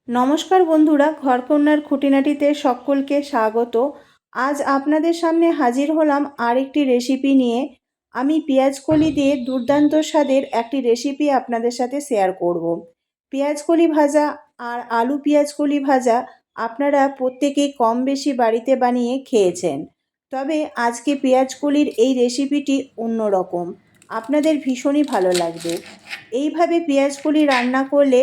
নমস্কার বন্ধুরা, ঘরকন্যার খুঁটিনাটিতে সকলকে স্বাগত। আজ আপনাদের সামনে হাজির হলাম আরেকটি রেসিপি নিয়ে। আমি পেঁয়াজকলি দিয়ে দুর্দান্ত স্বাদের একটি রেসিপি আপনাদের সাথে শেয়ার করব। পেঁয়াজকলি ভাজা আর আলু পেঁয়াজকলি ভাজা আপনারা প্রত্যেকেই কম বেশি বাড়িতে বানিয়ে খেয়েছেন, তবে আজকে পেঁয়াজকলির এই রেসিপিটি অন্যরকম, আপনাদের ভীষণই ভালো লাগবে। এইভাবে পেঁয়াজকলি রান্না করলে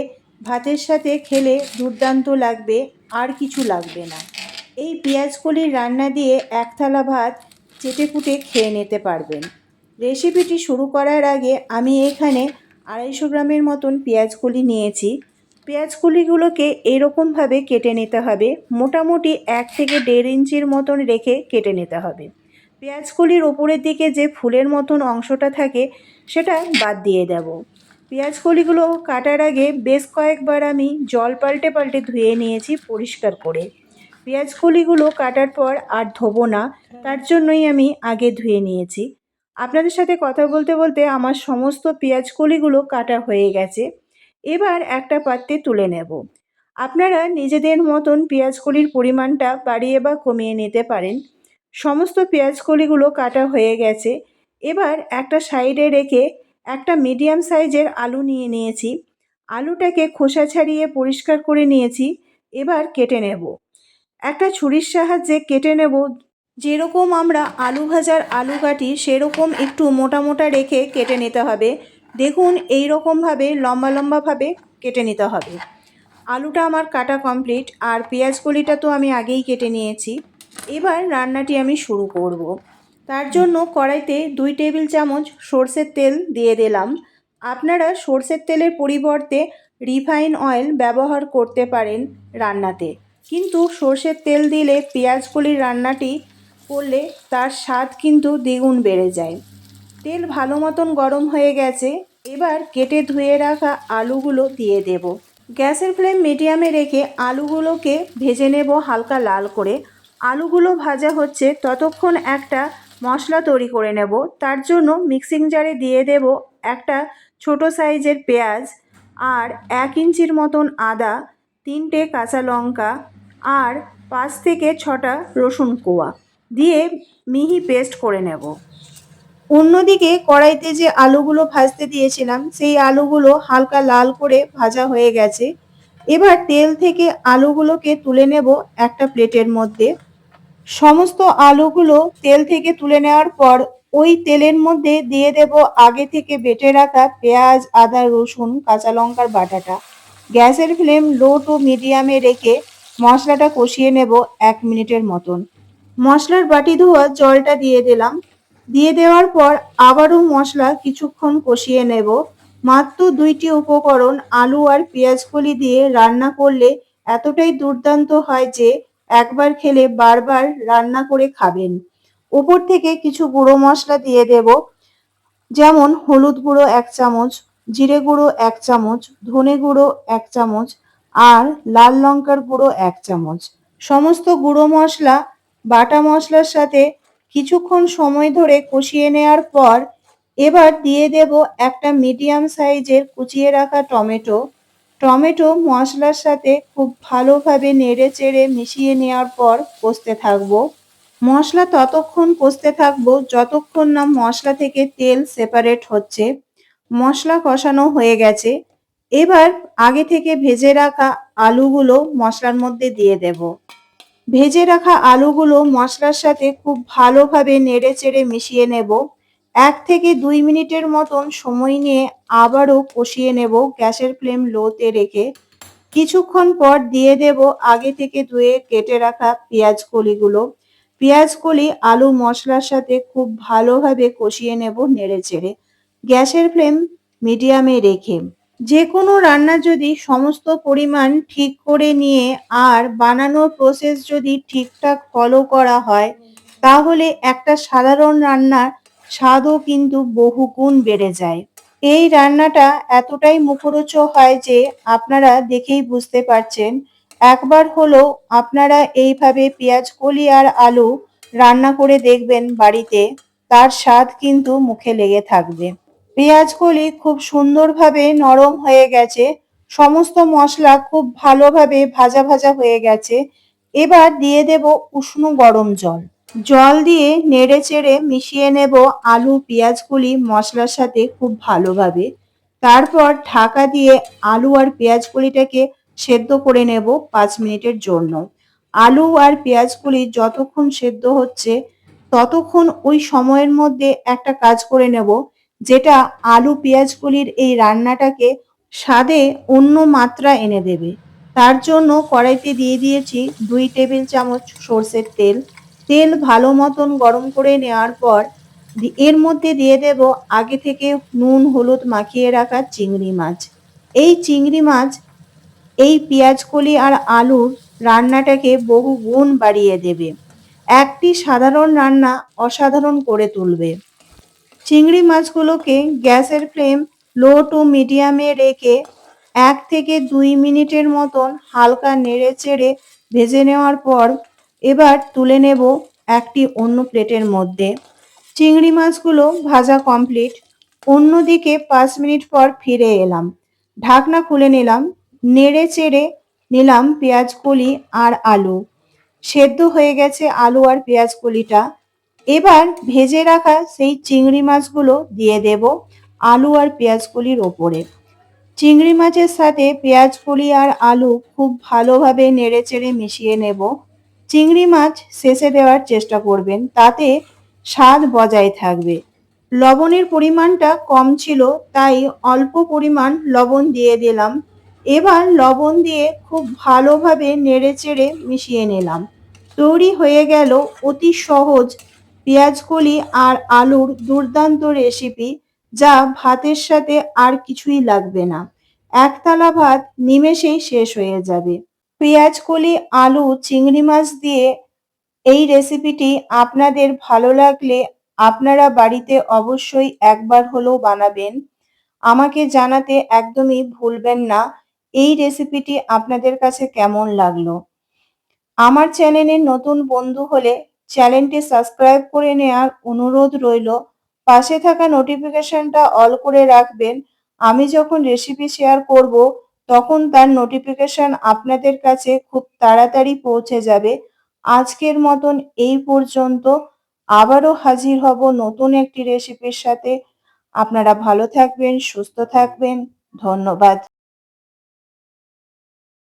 ভাতের সাথে খেলে দুর্দান্ত লাগবে, আর কিছু লাগবে না। এই পেঁয়াজকলির রান্না দিয়ে এক থালা ভাত চেটেপুটে খেয়ে নিতে পারবেন। রেসিপিটি শুরু করার আগে আমি এখানে 250 গ্রামের মতন পেঁয়াজকলি নিয়েছি। পেঁয়াজকলিগুলোকে এরকমভাবে কেটে নিতে হবে, মোটামুটি 1 থেকে 1.5 ইঞ্চির মতন রেখে কেটে নিতে হবে। পেঁয়াজকলির ওপরের দিকে যে ফুলের মতন অংশটা থাকে সেটা বাদ দিয়ে দেব। পেঁয়াজকলিগুলো কাটার আগে বেশ কয়েকবার আমি জল পাল্টে পাল্টে ধুয়ে নিয়েছি পরিষ্কার করে। পেঁয়াজকলিগুলো কাটার পর আর ধোবো না, তার জন্যই আমি আগে ধুয়ে নিয়েছি। আপনাদের সাথে কথা বলতে বলতে আমার সমস্ত পেঁয়াজকলিগুলো কাটা হয়ে গেছে। এবার একটা পাত্রে তুলে নেব। আপনারা নিজেদের মতন পেঁয়াজকলির পরিমাণটা বাড়িয়ে বা কমিয়ে নিতে পারেন। সমস্ত পেঁয়াজকলিগুলো কাটা হয়ে গেছে। এবার একটা সাইডে রেখে একটা মিডিয়াম সাইজের আলু নিয়ে নিয়েছি। আলুটাকে খোসা ছাড়িয়ে পরিষ্কার করে নিয়েছি। এবার কেটে নেব। একটা ছুরির সাহায্যে কেটে নেব। যেরকম আমরা আলু ভাজার আলু কাটি সেরকম একটু মোটা মোটা রেখে কেটে নিতে হবে। দেখুন, এই রকমভাবে লম্বা লম্বাভাবে কেটে নিতে হবে। আলুটা আমার কাটা কমপ্লিট, আর পেঁয়াজকলিটা তো আমি আগেই কেটে নিয়েছি। এবার রান্নাটি আমি শুরু করব। তার জন্য কড়াইতে 2 টেবিল চামচ সরষের তেল দিয়ে দিলাম। আপনারা সরষের তেলের পরিবর্তে রিফাইন অয়েল ব্যবহার করতে পারেন রান্নাতে, কিন্তু সরষের তেল দিলে পেঁয়াজকলির রান্নাটি করলে তার স্বাদ কিন্তু দ্বিগুণ বেড়ে যায়। তেল ভালো মতন গরম হয়ে গেছে। এবার কেটে ধুয়ে রাখা আলুগুলো দিয়ে দেব। গ্যাসের ফ্লেম মিডিয়ামে রেখে আলুগুলোকে ভেজে নেব হালকা লাল করে। আলুগুলো ভাজা হচ্ছে ততক্ষণ একটা মশলা তৈরি করে নেব। তার জন্য মিক্সিং জারে দিয়ে দেব একটা ছোট সাইজের পেঁয়াজ, আর 1 ইঞ্চির মতন আদা, 3টে কাঁচা লঙ্কা, আর 5 থেকে 6টা রসুন কোয়া দিয়ে মিহি পেস্ট করে নেব। অন্যদিকে কড়াইতে যে আলুগুলো ভাজতে দিয়েছিলাম সেই আলুগুলো হালকা লাল করে ভাজা হয়ে গেছে। এবার তেল থেকে আলুগুলোকে তুলে নেব একটা প্লেটের মধ্যে। সমস্ত আলুগুলো তেল থেকে তুলে নেওয়ার পর ওই তেলের মধ্যে দিয়ে দেব আগে থেকে বেটে রাখা পেঁয়াজ, আদা, রসুন, কাঁচা লঙ্কার বাটাটা। গ্যাসের ফ্লেম লো টু মিডিয়ামে রেখে মশলাটা কষিয়ে নেব 1 মিনিটের মতন। মশলার বাটি ধোয়া জলটা দিয়ে দিলাম। দিয়ে দেওয়ার পর আবারও মশলা কিছুক্ষণ কষিয়ে নেব। মাত্র 2টি উপকরণ আলু আর পেঁয়াজকলি দিয়ে রান্না করলে এতটাই দুর্দান্ত হয় যে একবার খেলে বারবার রান্না করে খাবেন। উপর থেকে কিছু গুঁড়ো মশলা দিয়ে দেব, যেমন হলুদ গুঁড়ো 1 চামচ, জিরে গুঁড়ো 1 চামচ, ধনে গুঁড়ো 1 চামচ, আর লাল লঙ্কার গুঁড়ো 1 চামচ। সমস্ত গুঁড়ো মশলা বাটা মশলার সাথে কিছুক্ষণ সময় ধরে কষিয়ে নেওয়ার পর এবার দিয়ে দেব একটা মিডিয়াম সাইজের কুচিয়ে রাখা টমেটো। টমেটো মশলার সাথে খুব ভালোভাবে নেড়ে চেড়ে মিশিয়ে নেওয়ার পর কষতে থাকবো। মশলা ততক্ষণ কষতে থাকবো যতক্ষণ না মশলা থেকে তেল সেপারেট হচ্ছে। মশলা কষানো হয়ে গেছে। এবার আগে থেকে ভেজে রাখা আলুগুলো মশলার মধ্যে দিয়ে দেব। ভেজে রাখা আলুগুলো মশলার সাথে খুব ভালোভাবে নেড়ে চেড়ে মিশিয়ে নেব। 1 থেকে 2 মিনিটের মতন সময় নিয়ে আবারও কষিয়ে নেব গ্যাসের ফ্লেম লোতে রেখে। কিছুক্ষণ পর দিয়ে দেব আগে থেকে ধুয়ে কেটে রাখা পেঁয়াজকলিগুলো। পেঁয়াজকলি আলু মশলার সাথে খুব ভালোভাবে কষিয়ে নেব নেড়ে চেড়ে, গ্যাসের ফ্লেম মিডিয়ামে রেখে। যে কোনো রান্না যদি সমস্ত পরিমাণ ঠিক করে নিয়ে আর বানানোর প্রসেস যদি ঠিকঠাক ফলো করা হয়, তাহলে একটা সাধারণ রান্নার স্বাদও কিন্তু বহুগুণ বেড়ে যায়। এই রান্নাটা এতটাই মুখরোচক হয় যে আপনারা দেখেই বুঝতে পারছেন। একবার হলেও আপনারা এইভাবে পেঁয়াজকলি আর আলু রান্না করে দেখবেন বাড়িতে, তার স্বাদ কিন্তু মুখে লেগে থাকবে। পেঁয়াজকলি খুব সুন্দরভাবে নরম হয়ে গেছে। সমস্ত মশলা খুব ভালোভাবে ভাজা ভাজা হয়ে গেছে। এবার দিয়ে দেব উষ্ণ গরম জল। জল দিয়ে নেড়ে চেড়ে মিশিয়ে নেব আলু পেঁয়াজগুলি মশলার সাথে খুব ভালোভাবে। তারপর ঢাকা দিয়ে আলু আর পেঁয়াজগুলিটাকে সেদ্ধ করে নেব 5 মিনিটের জন্য। আলু আর পেঁয়াজগুলি যতক্ষণ সেদ্ধ হচ্ছে ততক্ষণ ওই সময়ের মধ্যে একটা কাজ করে নেব, যেটা আলু পেঁয়াজগুলির এই রান্নাটাকে স্বাদে অন্য মাত্রা এনে দেবে। তার জন্য কড়াইতে দিয়ে দিয়েছি 2 টেবিল চামচ সর্ষের তেল। তেল ভালো মতন গরম করে নেওয়ার পর এর মধ্যে দিয়ে দেব আগে থেকে নুন হলুদ মাখিয়ে রাখা চিংড়ি মাছ। এই চিংড়ি মাছ এই পেঁয়াজকলি আর আলুর রান্নাটাকে বহু গুণ বাড়িয়ে দেবে। একটি সাধারণ রান্না অসাধারণ করে তুলবে। চিংড়ি মাছগুলোকে গ্যাসের ফ্লেম লো টু মিডিয়ামে রেখে 1 থেকে 2 মিনিটের মতন হালকা নেড়ে চেড়ে ভেজে নেওয়ার পর এবার তুলে নেব একটি অন্য প্লেটের মধ্যে। চিংড়ি মাছগুলো ভাজা কমপ্লিট। অন্যদিকে 5 মিনিট পর ফিরে এলাম। ঢাকনা খুলে নিলাম, নেড়ে চেড়ে নিলাম পেঁয়াজকলি আর আলু। সেদ্ধ হয়ে গেছে আলু আর পেঁয়াজকলিটা। এবার ভেজে রাখা সেই চিংড়ি মাছগুলো দিয়ে দেব আলু আর পেঁয়াজকলির ওপরে। চিংড়ি মাছের সাথে পেঁয়াজকলি আর আলু খুব ভালোভাবে নেড়েচেড়ে মিশিয়ে নেব। চিংড়ি মাছ শেষে দেওয়ার চেষ্টা করবেন, তাতে স্বাদ বজায় থাকবে। লবণের পরিমাণটা কম ছিল, তাই অল্প পরিমাণ লবণ দিয়ে দিলাম। এবার লবণ দিয়ে খুব ভালোভাবে নেড়েচেড়ে মিশিয়ে নিলাম। তৈরি হয়ে গেল অতি সহজ পেঁয়াজকলি আর আলুর দুর্দান্ত রেসিপি, যা ভাতের সাথে আর কিছুই লাগবে না। একথালা ভাত নিমেষেই শেষ হয়ে যাবে। পেঁয়াজকলি আলু চিংড়ি মাছ দিয়ে এই রেসিপিটি আপনাদের ভালো লাগলে আপনারা বাড়িতে অবশ্যই একবার হলেও বানাবেন। আমাকে জানাতে একদমই ভুলবেন না এই রেসিপিটি আপনাদের কাছে কেমন লাগলো। আমার চ্যানেলের নতুন বন্ধু হলে চ্যানেলটি সাবস্ক্রাইব করে নেওয়ার অনুরোধ রইল। পাশে থাকা নোটিফিকেশনটা অল করে রাখবেন। আমি যখন রেসিপি শেয়ার করব তখন তার নোটিফিকেশন আপনাদের কাছে খুব তাড়াতাড়ি পৌঁছে যাবে। আজকের মতন এই পর্যন্ত। আবারও হাজির হব নতুন একটি রেসিপির সাথে। আপনারা ভালো থাকবেন, সুস্থ থাকবেন। ধন্যবাদ।